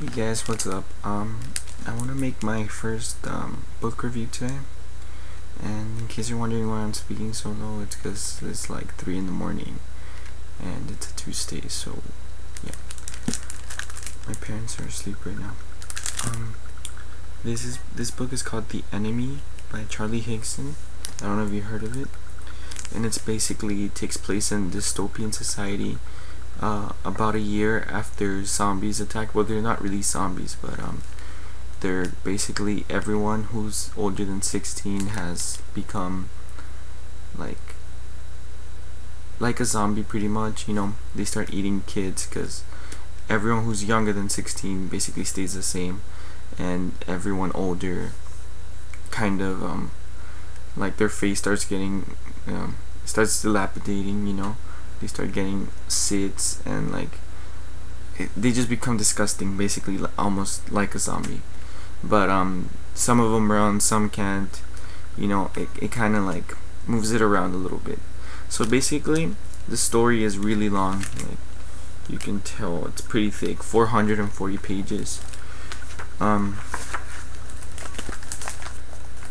Hey guys, what's up? I want to make my first book review today, and in case you're wondering why I'm speaking so low, it's because it's like 3 in the morning, and it's a Tuesday, so yeah. My parents are asleep right now. This book is called The Enemy by Charlie Higson. I don't know if you heard of it, and it takes place in dystopian society. About a year after zombies attack. Well, they're not really zombies, but they're basically everyone who's older than 16 has become like a zombie pretty much. You know, they start eating kids because everyone who's younger than 16 basically stays the same, and everyone older kind of like their face starts getting starts dilapidating, you know. They start getting SIDS, and they just become disgusting, basically almost like a zombie. But some of them run, some can't, you know. It kind of like moves it around a little bit. So basically the story is really long, like you can tell it's pretty thick, 440 pages.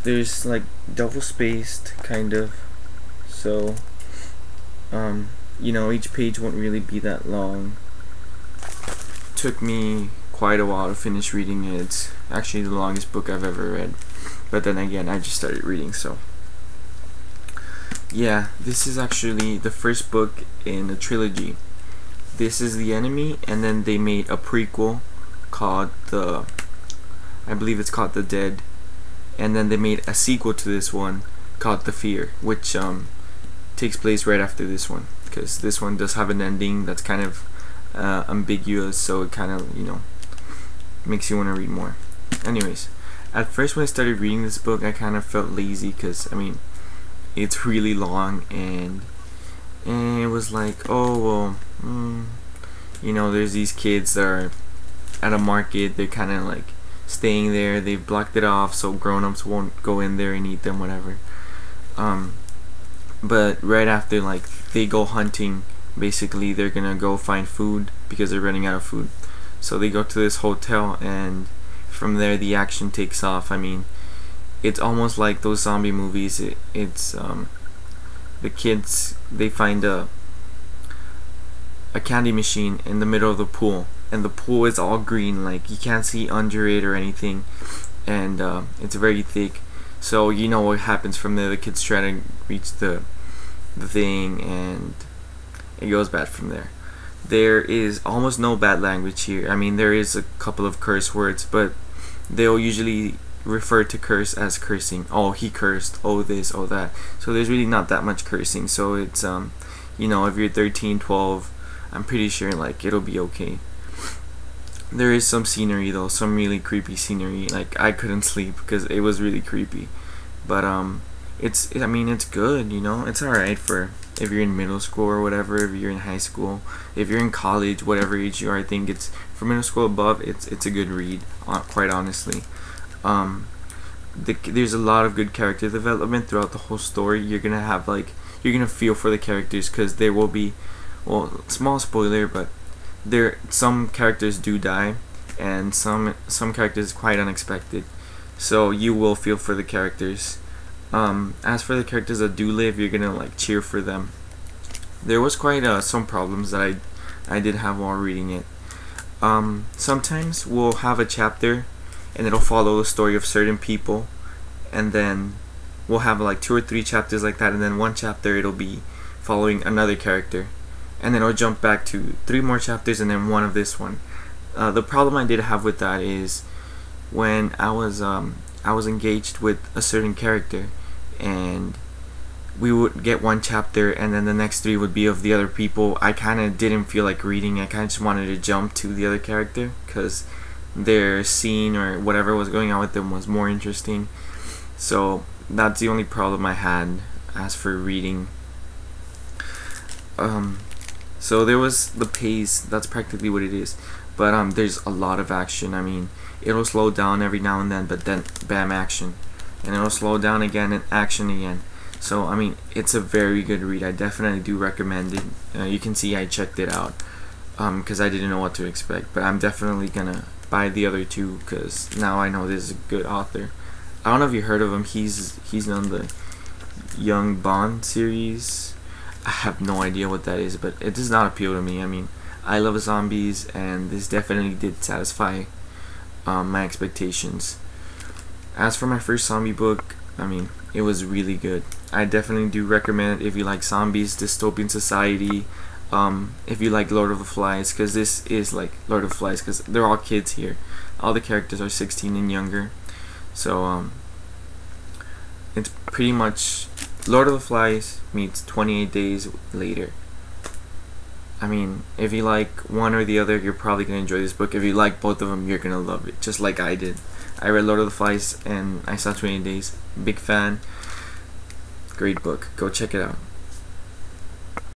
There's like double spaced kind of, so you know, each page won't really be that long. Took me quite a while to finish reading it. It's actually the longest book I've ever read, but then again, I just started reading, so yeah. This is actually the first book in a trilogy. This is The Enemy, and then they made a prequel called I believe it's called The Dead, and then they made a sequel to this one called The Fear, which takes place right after this one, because this one does have an ending that's kind of ambiguous, so it kind of, you know, makes you want to read more. Anyways, at first when I started reading this book, I kind of felt lazy because, I mean, it's really long, and it was like, oh well, you know, there's these kids that are at a market, they're kind of like staying there, they've blocked it off so grown-ups won't go in there and eat them, whatever. But right after, like, they go hunting, basically they're gonna go find food because they're running out of food. So they go to this hotel, and from there the action takes off. I mean, it's almost like those zombie movies. It's the kids, they find a candy machine in the middle of the pool, and the pool is all green, like you can't see under it or anything, and it's very thick. So you know what happens from there. The kids try to reach the thing, and it goes bad from there. There is almost no bad language here. I mean, there is a couple of curse words, but they'll usually refer to curse as cursing. Oh, he cursed. Oh, this. Oh, that. So there's really not that much cursing. So it's you know, if you're 13, 12, I'm pretty sure like it'll be okay. There is some scenery though, some really creepy scenery. Like, I couldn't sleep because it was really creepy. But I mean, it's good, you know. It's alright for if you're in middle school or whatever, if you're in high school, if you're in college, whatever age you are. I think it's for middle school above, it's a good read, quite honestly. There's a lot of good character development throughout the whole story. You're gonna feel for the characters, because there will be, well, small spoiler, but some characters do die, and some characters quite unexpected, so you will feel for the characters. As for the characters that do live, you're gonna like cheer for them. There was quite some problems that I did have while reading it. Sometimes we'll have a chapter and it'll follow the story of certain people, and then we'll have like 2 or 3 chapters like that, and then one chapter it'll be following another character, and then I'll jump back to 3 more chapters and then one of this one. The problem I did have with that is when I was engaged with a certain character, and we would get one chapter and then the next 3 would be of the other people. I kind of didn't feel like reading. I kind of just wanted to jump to the other character because their scene or whatever was going on with them was more interesting. So that's the only problem I had as for reading. So there was the pace, that's practically what it is, but there's a lot of action. I mean, it'll slow down every now and then, but then bam, action, and it'll slow down again and action again. So I mean, it's a very good read. I definitely do recommend it. You can see I checked it out. because I didn't know what to expect. But I'm definitely gonna buy the other two because now I know this is a good author. I don't know if you heard of him. He's on the Young Bond series. I have no idea what that is, but it does not appeal to me. I mean, I love zombies, and this definitely did satisfy my expectations. As for my first zombie book, I mean, it was really good. I definitely do recommend it if you like zombies, dystopian society, if you like Lord of the Flies, because this is like Lord of the Flies, because they're all kids here. All the characters are 16 and younger. So it's pretty much Lord of the Flies meets 28 Days Later. I mean, if you like one or the other, you're probably gonna enjoy this book. If you like both of them, you're gonna love it, just like I did. I read Lord of the Flies and I saw 28 Days. Big fan. Great book. Go check it out.